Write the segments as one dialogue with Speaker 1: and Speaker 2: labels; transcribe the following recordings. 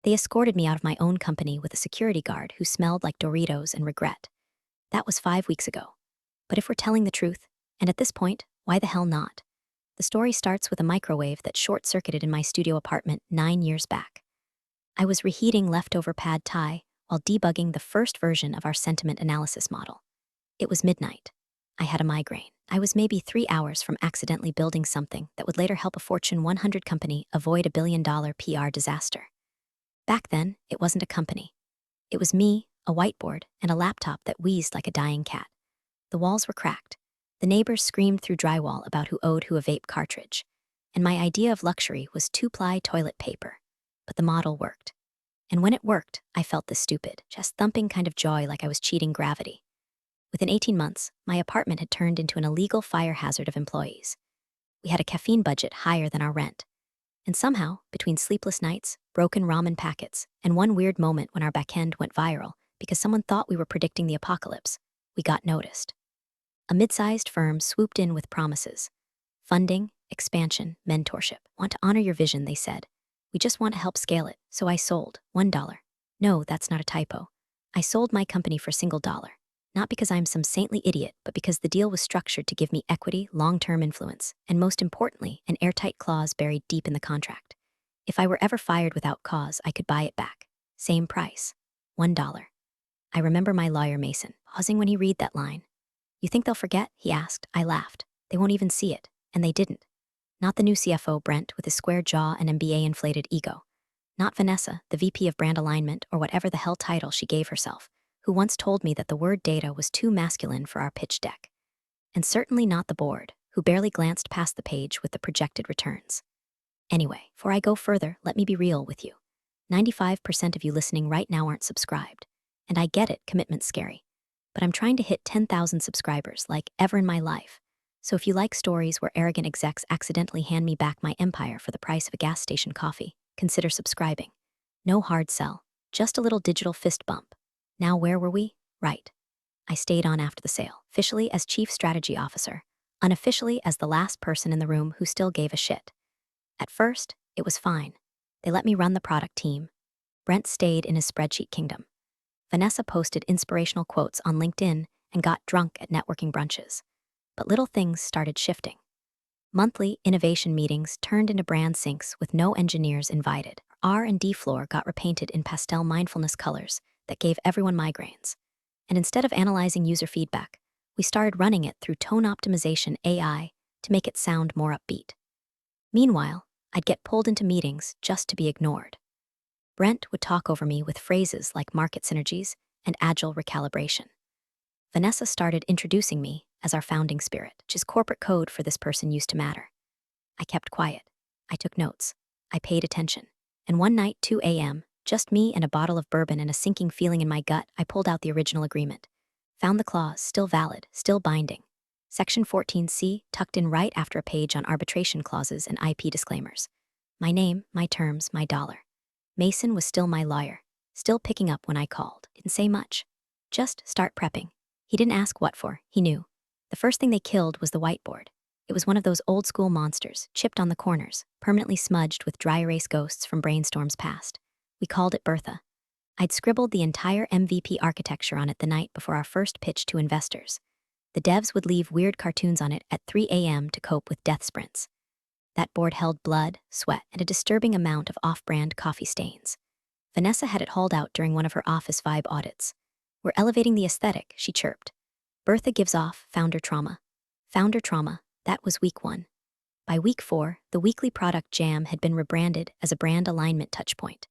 Speaker 1: They escorted me out of my own company with a security guard who smelled like Doritos and regret. That was 5 weeks ago. But if we're telling the truth, and at this point, why the hell not? The story starts with a microwave that short-circuited in my studio apartment 9 years back. I was reheating leftover pad thai while debugging the first version of our sentiment analysis model. It was midnight. I had a migraine. I was maybe 3 hours from accidentally building something that would later help a Fortune 100 company avoid a billion-dollar PR disaster. Back then, it wasn't a company. It was me, a whiteboard, and a laptop that wheezed like a dying cat. The walls were cracked. The neighbors screamed through drywall about who owed who a vape cartridge. And my idea of luxury was 2-ply toilet paper. But the model worked. And when it worked, I felt this stupid, chest-thumping kind of joy like I was cheating gravity. Within 18 months, my apartment had turned into an illegal fire hazard of employees. We had a caffeine budget higher than our rent. And somehow, between sleepless nights, broken ramen packets, and one weird moment when our backend went viral because someone thought we were predicting the apocalypse, we got noticed. A mid-sized firm swooped in with promises. Funding, expansion, mentorship. Want to honor your vision, they said. We just want to help scale it, so I sold $1. No, that's not a typo. I sold my company for $1. Not because I'm some saintly idiot, but because the deal was structured to give me equity, long-term influence, and most importantly, an airtight clause buried deep in the contract. If I were ever fired without cause, I could buy it back. Same price. $1. I remember my lawyer Mason pausing when he read that line. You think they'll forget? He asked. I laughed. They won't even see it. And they didn't. Not the new CFO, Brent, with his square jaw and MBA-inflated ego. Not Vanessa, the VP of brand alignment or whatever the hell title she gave herself, who once told me that the word data was too masculine for our pitch deck. And certainly not the board, who barely glanced past the page with the projected returns. Anyway, before I go further, let me be real with you. 95% of you listening right now aren't subscribed. And I get it, commitment's scary. But I'm trying to hit 10,000 subscribers like ever in my life. So if you like stories where arrogant execs accidentally hand me back my empire for the price of a gas station coffee, consider subscribing. No hard sell, just a little digital fist bump. Now where were we? Right. I stayed on after the sale, officially as chief strategy officer, unofficially as the last person in the room who still gave a shit. At first, it was fine. They let me run the product team. Brent stayed in his spreadsheet kingdom. Vanessa posted inspirational quotes on LinkedIn and got drunk at networking brunches. But little things started shifting. Monthly innovation meetings turned into brand syncs with no engineers invited. Our R&D floor got repainted in pastel mindfulness colors that gave everyone migraines. And instead of analyzing user feedback, we started running it through tone optimization AI to make it sound more upbeat. Meanwhile, I'd get pulled into meetings just to be ignored. Brent would talk over me with phrases like market synergies and agile recalibration. Vanessa started introducing me as our founding spirit, which is corporate code for this person used to matter. I kept quiet. I took notes. I paid attention. And one night, 2 a.m., just me and a bottle of bourbon and a sinking feeling in my gut, I pulled out the original agreement. Found the clause, still valid, still binding. Section 14C, tucked in right after a page on arbitration clauses and IP disclaimers. My name, my terms, my dollar. Mason was still my lawyer, still picking up when I called. Didn't say much. Just start prepping. He didn't ask what for, he knew. The first thing they killed was the whiteboard. It was one of those old-school monsters, chipped on the corners, permanently smudged with dry erase ghosts from brainstorms past. We called it Bertha. I'd scribbled the entire MVP architecture on it the night before our first pitch to investors. The devs would leave weird cartoons on it at 3 a.m. to cope with death sprints. That board held blood, sweat, and a disturbing amount of off-brand coffee stains. Vanessa had it hauled out during one of her office vibe audits. We're elevating the aesthetic, she chirped. Bertha gives off founder trauma. Founder trauma, that was week 1. By week 4, the weekly product jam had been rebranded as a brand alignment touchpoint.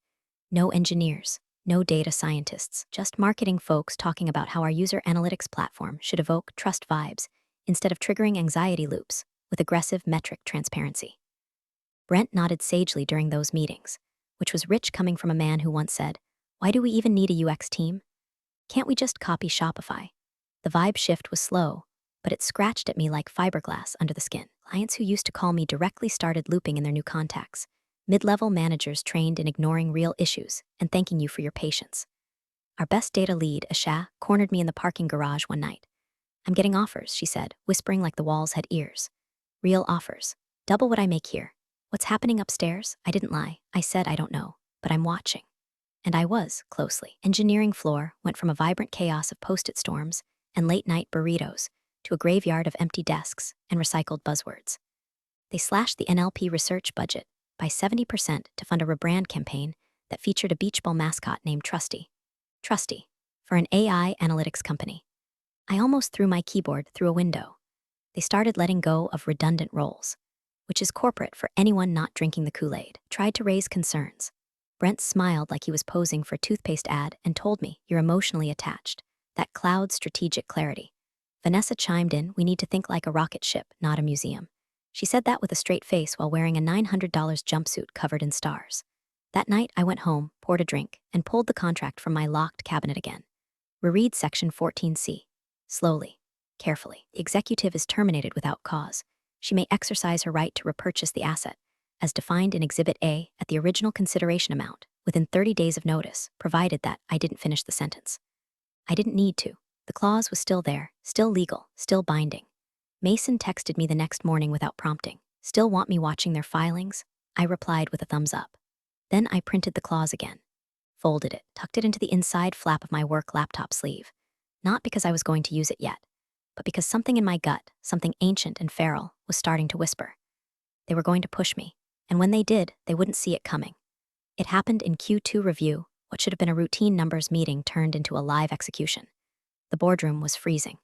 Speaker 1: No engineers, no data scientists, just marketing folks talking about how our user analytics platform should evoke trust vibes instead of triggering anxiety loops with aggressive metric transparency. Brent nodded sagely during those meetings, which was rich coming from a man who once said, "Why do we even need a UX team? Can't we just copy Shopify?" The vibe shift was slow, but it scratched at me like fiberglass under the skin. Clients who used to call me directly started looping in their new contacts. Mid-level managers trained in ignoring real issues and thanking you for your patience. Our best data lead, Asha, cornered me in the parking garage one night. "I'm getting offers," she said, whispering like the walls had ears. "Real offers. Double what I make here. What's happening upstairs?" I didn't lie. I said I don't know, but I'm watching. And I was, closely. Engineering floor went from a vibrant chaos of post-it storms and late-night burritos to a graveyard of empty desks and recycled buzzwords. They slashed the NLP research budget by 70% to fund a rebrand campaign that featured a beach ball mascot named Trusty. Trusty, for an AI analytics company. I almost threw my keyboard through a window. They started letting go of redundant roles, which is corporate for anyone not drinking the Kool-Aid. Tried to raise concerns. Brent smiled like he was posing for a toothpaste ad and told me, "You're emotionally attached. That clouds strategic clarity." Vanessa chimed in, "We need to think like a rocket ship, not a museum." She said that with a straight face while wearing a $900 jumpsuit covered in stars. That night, I went home, poured a drink, and pulled the contract from my locked cabinet again. Reread section 14C. Slowly, carefully. The executive is terminated without cause. She may exercise her right to repurchase the asset, as defined in Exhibit A at the original consideration amount, within 30 days of notice, provided that I didn't finish the sentence. I didn't need to. The clause was still there, still legal, still binding. Mason texted me the next morning without prompting. "Still want me watching their filings?" I replied with a thumbs up. Then I printed the clause again, folded it, tucked it into the inside flap of my work laptop sleeve. Not because I was going to use it yet, but because something in my gut, something ancient and feral, was starting to whisper. They were going to push me, and when they did, they wouldn't see it coming. It happened in Q2 review. What should have been a routine numbers meeting turned into a live execution. The boardroom was freezing.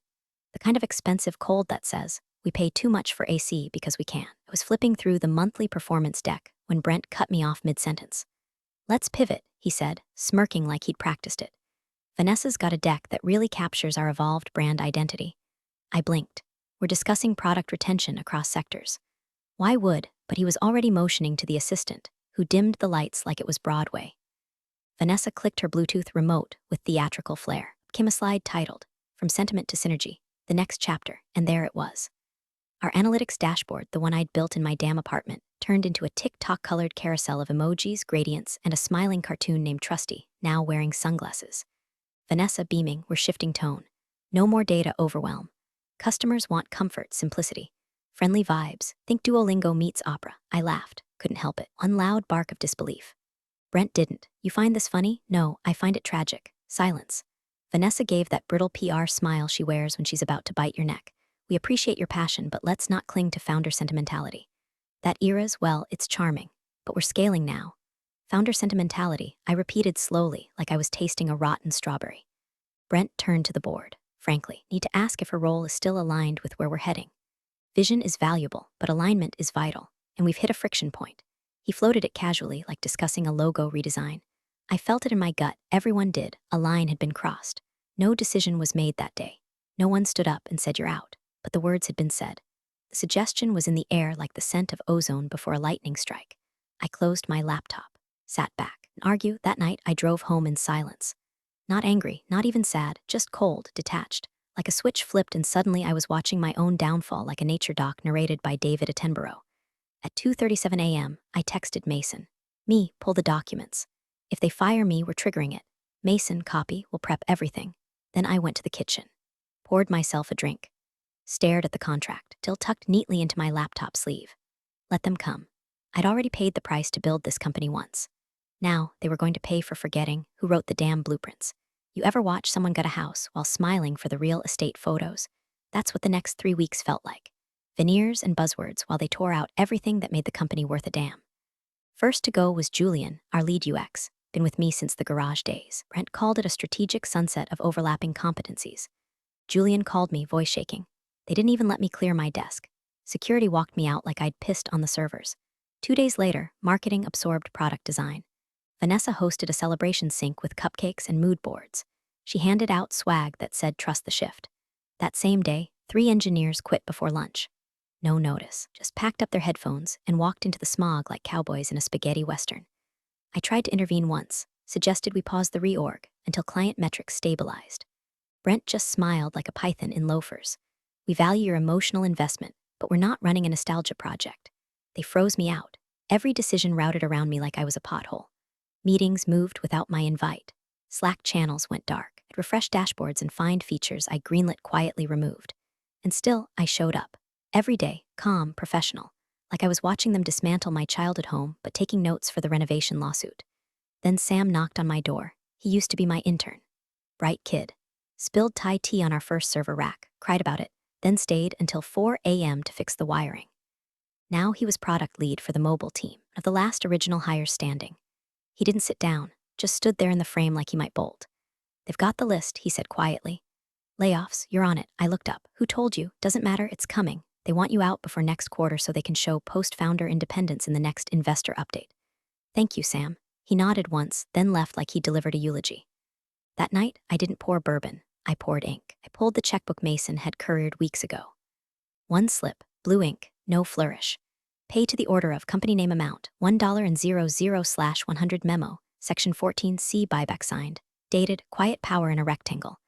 Speaker 1: The kind of expensive cold that says, "We pay too much for AC because we can." I was flipping through the monthly performance deck when Brent cut me off mid-sentence. "Let's pivot," he said, smirking like he'd practiced it. "Vanessa's got a deck that really captures our evolved brand identity." I blinked. "We're discussing product retention across sectors." Why would, but he was already motioning to the assistant, who dimmed the lights like it was Broadway. Vanessa clicked her Bluetooth remote with theatrical flair. Came a slide titled, "From Sentiment to Synergy, the Next Chapter," and there it was. Our analytics dashboard, the one I'd built in my damn apartment, turned into a TikTok-colored carousel of emojis, gradients, and a smiling cartoon named Trusty, now wearing sunglasses. Vanessa beaming, we're shifting tone. No more data overwhelm. Customers want comfort, simplicity. Friendly vibes. Think Duolingo meets opera. I laughed. Couldn't help it. One loud bark of disbelief. Brent didn't. "You find this funny?" "No, I find it tragic." Silence. Vanessa gave that brittle PR smile she wears when she's about to bite your neck. "We appreciate your passion, but let's not cling to founder sentimentality. That era's, well, it's charming, but we're scaling now." Founder sentimentality, I repeated slowly, like I was tasting a rotten strawberry. Brent turned to the board. "Frankly, need to ask if her role is still aligned with where we're heading. Vision is valuable, but alignment is vital, and we've hit a friction point." He floated it casually, like discussing a logo redesign. I felt it in my gut. Everyone did. A line had been crossed. No decision was made that day. No one stood up and said, "You're out." But the words had been said. The suggestion was in the air like the scent of ozone before a lightning strike. I closed my laptop, sat back, and argue. That night, I drove home in silence. Not angry, not even sad, just cold, detached. Like a switch flipped and suddenly I was watching my own downfall like a nature doc narrated by David Attenborough. At 2:37 a.m., I texted Mason. "Me, pull the documents. If they fire me, we're triggering it. Mason, copy, will prep everything." Then I went to the kitchen, poured myself a drink, stared at the contract, still tucked neatly into my laptop sleeve. Let them come. I'd already paid the price to build this company once. Now, they were going to pay for forgetting who wrote the damn blueprints. You ever watch someone gut a house while smiling for the real estate photos? That's what the next 3 weeks felt like. Veneers and buzzwords while they tore out everything that made the company worth a damn. First to go was Julian, our lead UX, been with me since the garage days. Brent called it a strategic sunset of overlapping competencies. Julian called me, voice shaking. They didn't even let me clear my desk. Security walked me out like I'd pissed on the servers. 2 days later, marketing absorbed product design. Vanessa hosted a celebration sync with cupcakes and mood boards. She handed out swag that said, "Trust the shift." That same day, 3 engineers quit before lunch. No notice, just packed up their headphones and walked into the smog like cowboys in a spaghetti western. I tried to intervene once, suggested we pause the reorg until client metrics stabilized. Brent just smiled like a python in loafers. "We value your emotional investment, but we're not running a nostalgia project." They froze me out. Every decision routed around me like I was a pothole. Meetings moved without my invite. Slack channels went dark. I'd refresh dashboards and find features I greenlit quietly removed. And still, I showed up. Every day, calm, professional. Like I was watching them dismantle my childhood home, but taking notes for the renovation lawsuit. Then Sam knocked on my door. He used to be my intern. Bright kid. Spilled Thai tea on our first server rack, cried about it, then stayed until 4 a.m. to fix the wiring. Now he was product lead for the mobile team, of the last original hire standing. He didn't sit down, just stood there in the frame like he might bolt. They've got the list, he said quietly. Layoffs, you're on it. I looked up. Who told you? Doesn't matter, it's coming. They want you out before next quarter so they can show post-founder independence in the next investor update. Thank you, Sam. He nodded once, then left like he delivered a eulogy. That night, I didn't pour bourbon. I poured ink. I pulled the checkbook Mason had couriered weeks ago. One slip, blue ink, no flourish. Pay to the order of company name amount, $1.00/100 memo, section 14C buyback signed, dated, quiet power in a rectangle.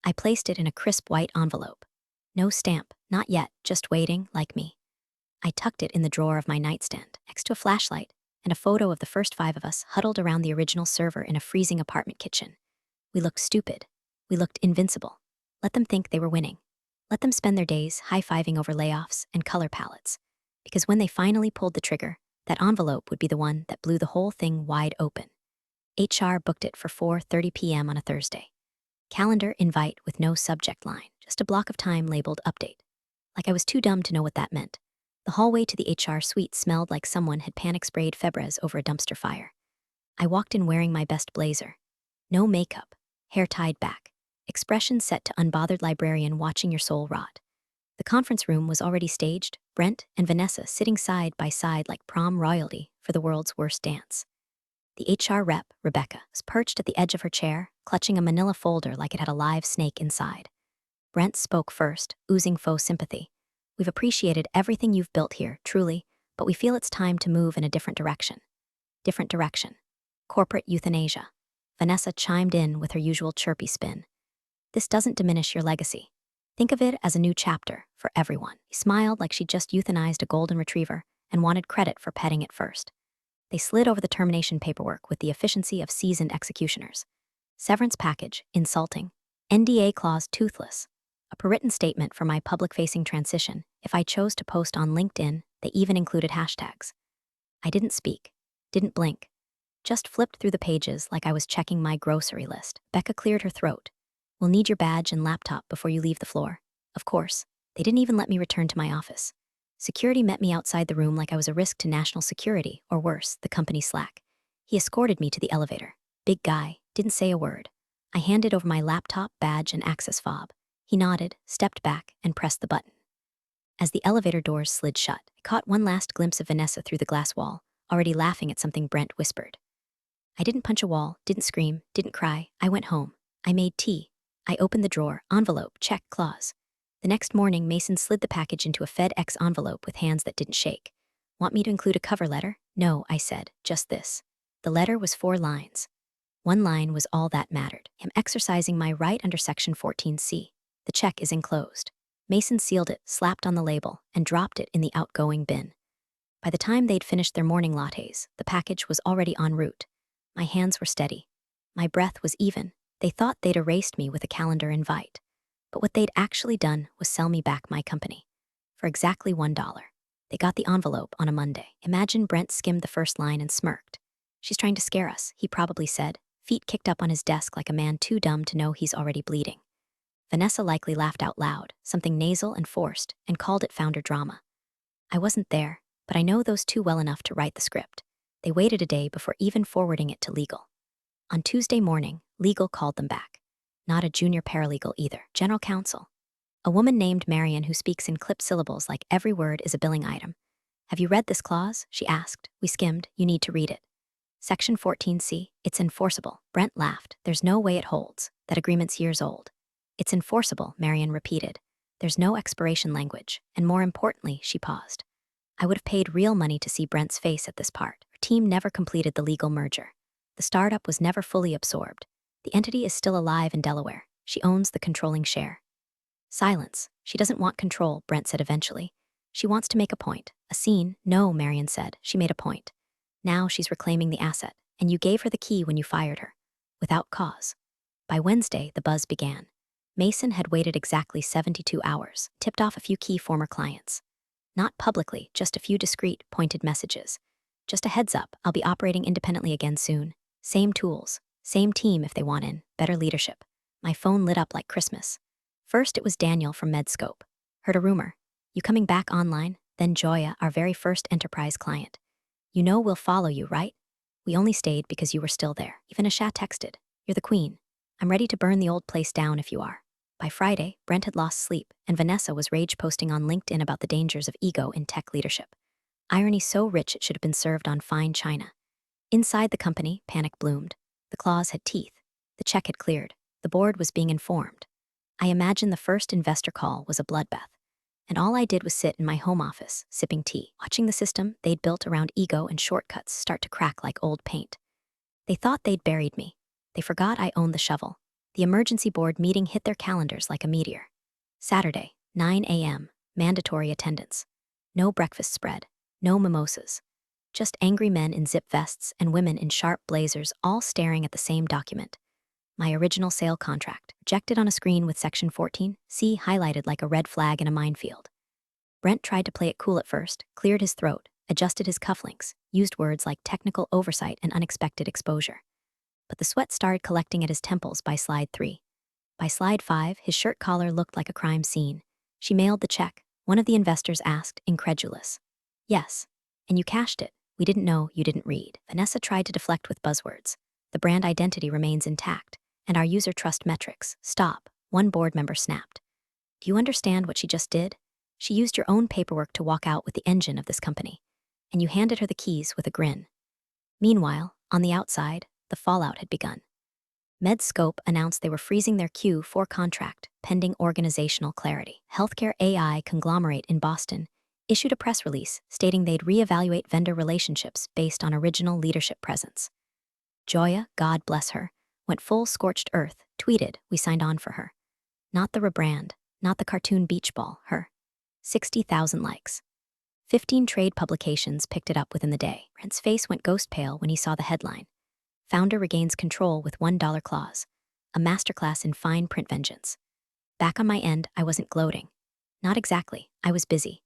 Speaker 1: I placed it in a crisp white envelope. No stamp, not yet, just waiting, like me. I tucked it in the drawer of my nightstand, next to a flashlight, and a photo of the first 5 of us huddled around the original server in a freezing apartment kitchen. We looked stupid. We looked invincible. Let them think they were winning. Let them spend their days high-fiving over layoffs and color palettes. Because when they finally pulled the trigger, that envelope would be the one that blew the whole thing wide open. HR booked it for 4:30 p.m. on a Thursday. Calendar invite with no subject line, just a block of time labeled update. Like I was too dumb to know what that meant. The hallway to the HR suite smelled like someone had panic-sprayed Febreze over a dumpster fire. I walked in wearing my best blazer. No makeup, hair tied back, expression set to unbothered librarian watching your soul rot. The conference room was already staged, Brent and Vanessa sitting side by side like prom royalty for the world's worst dance. The HR rep, Rebecca, was perched at the edge of her chair, clutching a manila folder like it had a live snake inside. Brent spoke first, oozing faux sympathy. We've appreciated everything you've built here, truly, but we feel it's time to move in a different direction. Different direction. Corporate euthanasia. Vanessa chimed in with her usual chirpy spin. This doesn't diminish your legacy. Think of it as a new chapter for everyone. He smiled like she'd just euthanized a golden retriever and wanted credit for petting it first. They slid over the termination paperwork with the efficiency of seasoned executioners. Severance package, insulting. NDA clause, toothless. A per-written statement for my public-facing transition. If I chose to post on LinkedIn, they even included hashtags. I didn't speak, didn't blink. Just flipped through the pages like I was checking my grocery list. Becca cleared her throat. We'll need your badge and laptop before you leave the floor. Of course, they didn't even let me return to my office. Security met me outside the room like I was a risk to national security, or worse, the company slack. He escorted me to the elevator. Big guy, didn't say a word. I handed over my laptop, badge, and access fob. He nodded, stepped back, and pressed the button. As the elevator doors slid shut, I caught one last glimpse of Vanessa through the glass wall, already laughing at something Brent whispered. I didn't punch a wall, didn't scream, didn't cry. I went home. I made tea. I opened the drawer, envelope, check, clause. The next morning, Mason slid the package into a FedEx envelope with hands that didn't shake. Want me to include a cover letter? No, I said, just this. The letter was 4 lines. One line was all that mattered. I'm exercising my right under section 14C. The check is enclosed. Mason sealed it, slapped on the label, and dropped it in the outgoing bin. By the time they'd finished their morning lattes, the package was already en route. My hands were steady. My breath was even. They thought they'd erased me with a calendar invite. But what they'd actually done was sell me back my company. For exactly $1. They got the envelope on a Monday. Imagine Brent skimmed the first line and smirked. She's trying to scare us, he probably said, feet kicked up on his desk like a man too dumb to know he's already bleeding. Vanessa likely laughed out loud, something nasal and forced, and called it founder drama. I wasn't there, but I know those two well enough to write the script. They waited a day before even forwarding it to legal. On Tuesday morning, legal called them back. Not a junior paralegal either, general counsel. A woman named Marion who speaks in clipped syllables like every word is a billing item. Have you read this clause? She asked. We skimmed. You need to read it. Section 14C, it's enforceable. Brent laughed. There's no way it holds. That agreement's years old. It's enforceable, Marion repeated. There's no expiration language, and more importantly, she paused. I would have paid real money to see Brent's face at this part. Her team never completed the legal merger. The startup was never fully absorbed. The entity is still alive in Delaware. She owns the controlling share. Silence. She doesn't want control, Brent said eventually. She wants to make a point. A scene. No, Marion said. She made a point. Now she's reclaiming the asset, and you gave her the key when you fired her. Without cause. By Wednesday, the buzz began. Mason had waited exactly 72 hours, tipped off a few key former clients. Not publicly, just a few discreet, pointed messages. Just a heads up, I'll be operating independently again soon. Same tools, same team if they want in, better leadership. My phone lit up like Christmas. First, it was Daniel from Medscope. Heard a rumor. You coming back online? Then Joya, our very first enterprise client. You know we'll follow you, right? We only stayed because you were still there. Even Asha texted. You're the queen. I'm ready to burn the old place down if you are. By Friday, Brent had lost sleep, and Vanessa was rage posting on LinkedIn about the dangers of ego in tech leadership. Irony so rich it should have been served on fine china. Inside the company, panic bloomed. The clause had teeth. The check had cleared. The board was being informed. I imagined the first investor call was a bloodbath. And all I did was sit in my home office, sipping tea, watching the system they'd built around ego and shortcuts start to crack like old paint. They thought they'd buried me. They forgot I owned the shovel. The emergency board meeting hit their calendars like a meteor. Saturday, 9 a.m., mandatory attendance. No breakfast spread, no mimosas. Just angry men in zip vests and women in sharp blazers all staring at the same document. My original sale contract, projected on a screen with Section 14C highlighted like a red flag in a minefield. Brent tried to play it cool at first, cleared his throat, adjusted his cufflinks, used words like technical oversight and unexpected exposure. But the sweat started collecting at his temples by slide 3. By slide 5, his shirt collar looked like a crime scene. She mailed the check. One of the investors asked, incredulous. Yes. And you cashed it. We didn't know, you didn't read. Vanessa tried to deflect with buzzwords. The brand identity remains intact. And our user trust metrics. Stop. One board member snapped. Do you understand what she just did? She used your own paperwork to walk out with the engine of this company. And you handed her the keys with a grin. Meanwhile, on the outside, the fallout had begun. Medscope announced they were freezing their Q4 contract, pending organizational clarity. Healthcare AI conglomerate in Boston issued a press release stating they'd reevaluate vendor relationships based on original leadership presence. Joya, God bless her, went full scorched earth, tweeted, we signed on for her. Not the rebrand, not the cartoon beach ball, her. 60,000 likes. 15 trade publications picked it up within the day. Brent's face went ghost pale when he saw the headline. Founder regains control with $1 clause. A masterclass in fine print vengeance. Back on my end, I wasn't gloating. Not exactly, I was busy.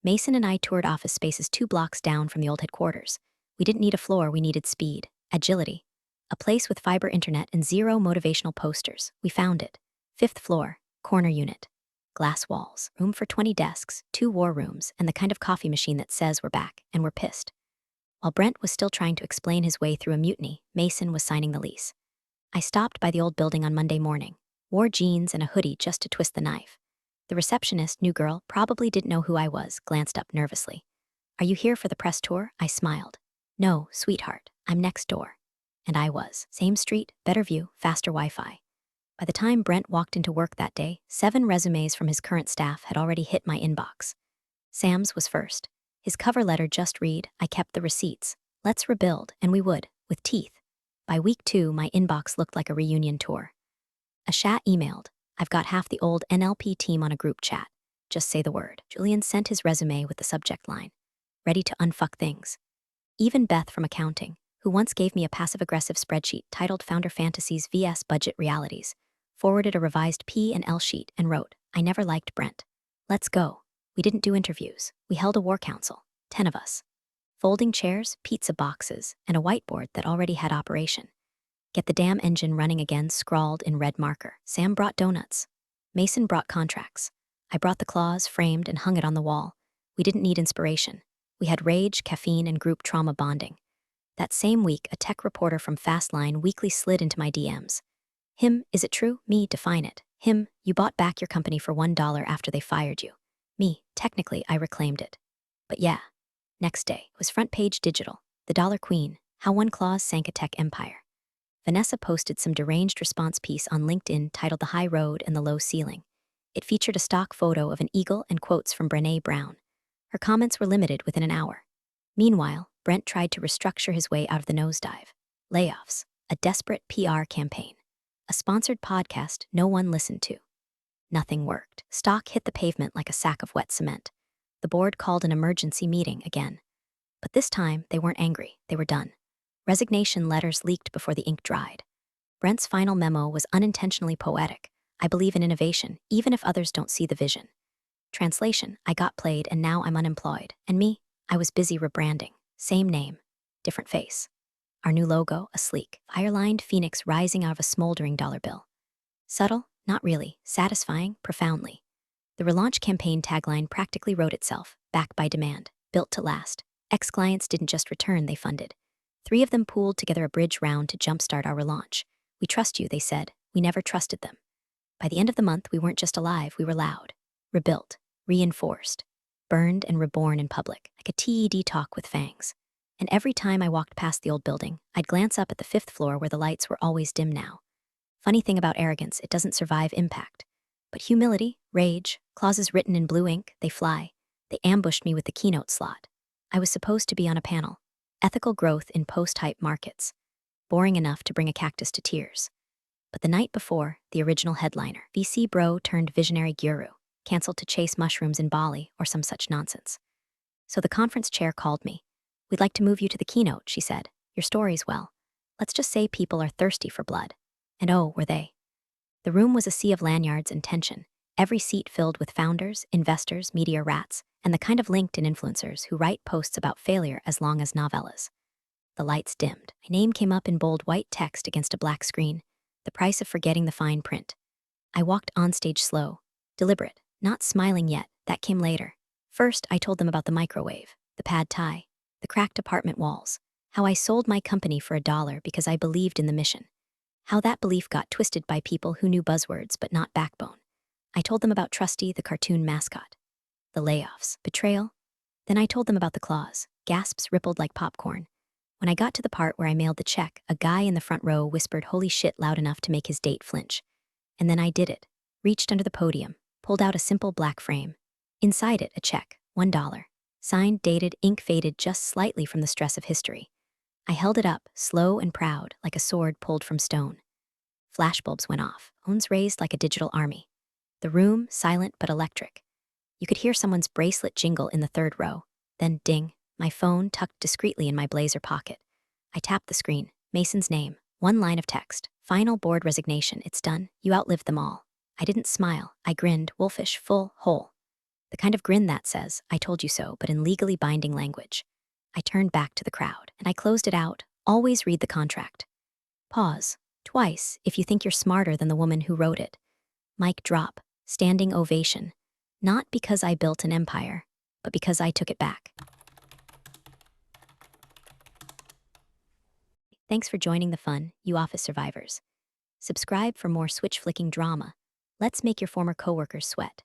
Speaker 1: Mason and I toured office spaces 2 blocks down from the old headquarters. We didn't need a floor, we needed speed, agility. A place with fiber internet and 0 motivational posters. We found it. 5th floor, corner unit. Glass walls, room for 20 desks, 2 war rooms, and the kind of coffee machine that says we're back, and we're pissed. While Brent was still trying to explain his way through a mutiny, Mason was signing the lease. I stopped by the old building on Monday morning, wore jeans and a hoodie just to twist the knife. The receptionist, new girl, probably didn't know who I was, glanced up nervously. Are you here for the press tour? I smiled. No, sweetheart, I'm next door. And I was. Same street, better view, faster Wi-Fi. By the time Brent walked into work that day, 7 resumes from his current staff had already hit my inbox. Sam's was first. His cover letter just read, I kept the receipts. Let's rebuild, and we would, with teeth. By week 2, my inbox looked like a reunion tour. Asha emailed, I've got half the old NLP team on a group chat. Just say the word. Julian sent his resume with the subject line. Ready to unfuck things. Even Beth from accounting, who once gave me a passive-aggressive spreadsheet titled Founder Fantasies vs. Budget Realities, forwarded a revised P&L sheet and wrote, I never liked Brent. Let's go. We didn't do interviews. We held a war council. 10 of us. Folding chairs, pizza boxes, and a whiteboard that already had operation. Get the damn engine running again, scrawled in red marker. Sam brought donuts. Mason brought contracts. I brought the clause, framed, and hung it on the wall. We didn't need inspiration. We had rage, caffeine, and group trauma bonding. That same week, a tech reporter from Fastline weekly slid into my DMs. Him, is it true? Me, define it. Him, you bought back your company for $1 after they fired you. Me, technically, I reclaimed it. But yeah. Next day, it was front page digital. The Dollar Queen, how one clause sank a tech empire. Vanessa posted some deranged response piece on LinkedIn titled The High Road and the Low Ceiling. It featured a stock photo of an eagle and quotes from Brené Brown. Her comments were limited within an hour. Meanwhile, Brent tried to restructure his way out of the nosedive. Layoffs, a desperate PR campaign, a sponsored podcast no one listened to. Nothing worked. Stock hit the pavement like a sack of wet cement. The board called an emergency meeting again. But this time, they weren't angry. They were done. Resignation letters leaked before the ink dried. Brent's final memo was unintentionally poetic. I believe in innovation, even if others don't see the vision. Translation, I got played and now I'm unemployed. And me, I was busy rebranding. Same name, different face. Our new logo, a sleek, fire-lined phoenix rising out of a smoldering dollar bill. Subtle? Not really. Satisfying? Profoundly. The relaunch campaign tagline practically wrote itself, backed by demand, built to last. Ex-clients didn't just return, they funded. 3 of them pooled together a bridge round to jumpstart our relaunch. We trust you, they said. We never trusted them. By the end of the month, we weren't just alive, we were loud. Rebuilt. Reinforced. Burned and reborn in public, like a TED talk with fangs. And every time I walked past the old building, I'd glance up at the 5th floor where the lights were always dim now. Funny thing about arrogance, it doesn't survive impact. But humility, rage, clauses written in blue ink, they fly. They ambushed me with the keynote slot. I was supposed to be on a panel. Ethical growth in post-hype markets. Boring enough to bring a cactus to tears. But the night before, the original headliner, VC bro turned visionary guru, canceled to chase mushrooms in Bali or some such nonsense. So the conference chair called me. We'd like to move you to the keynote, she said. Your story's well. Let's just say people are thirsty for blood. And oh, were they. The room was a sea of lanyards and tension, every seat filled with founders, investors, media rats, and the kind of LinkedIn influencers who write posts about failure as long as novellas. The lights dimmed. My name came up in bold white text against a black screen, the price of forgetting the fine print. I walked onstage slow, deliberate, not smiling yet. That came later. First, I told them about the microwave, the pad thai, the cracked apartment walls, how I sold my company for $1 because I believed in the mission. How that belief got twisted by people who knew buzzwords but not backbone. I told them about Trusty, the cartoon mascot. The layoffs, betrayal. Then I told them about the clause. Gasps rippled like popcorn. When I got to the part where I mailed the check, a guy in the front row whispered holy shit loud enough to make his date flinch. And then I did it. Reached under the podium, pulled out a simple black frame. Inside it, a check, $1. Signed, dated, ink faded just slightly from the stress of history. I held it up, slow and proud, like a sword pulled from stone. Flashbulbs went off, phones raised like a digital army. The room, silent but electric. You could hear someone's bracelet jingle in the 3rd row. Then ding, my phone tucked discreetly in my blazer pocket. I tapped the screen, Mason's name, 1 line of text. Final board resignation, it's done, you outlived them all. I didn't smile, I grinned, wolfish, full, whole. The kind of grin that says, I told you so, but in legally binding language. I turned back to the crowd, and I closed it out. Always read the contract. Pause. Twice, if you think you're smarter than the woman who wrote it. Mic drop. Standing ovation. Not because I built an empire, but because I took it back. Thanks for joining the fun, you office survivors. Subscribe for more switch-flicking drama. Let's make your former coworkers sweat.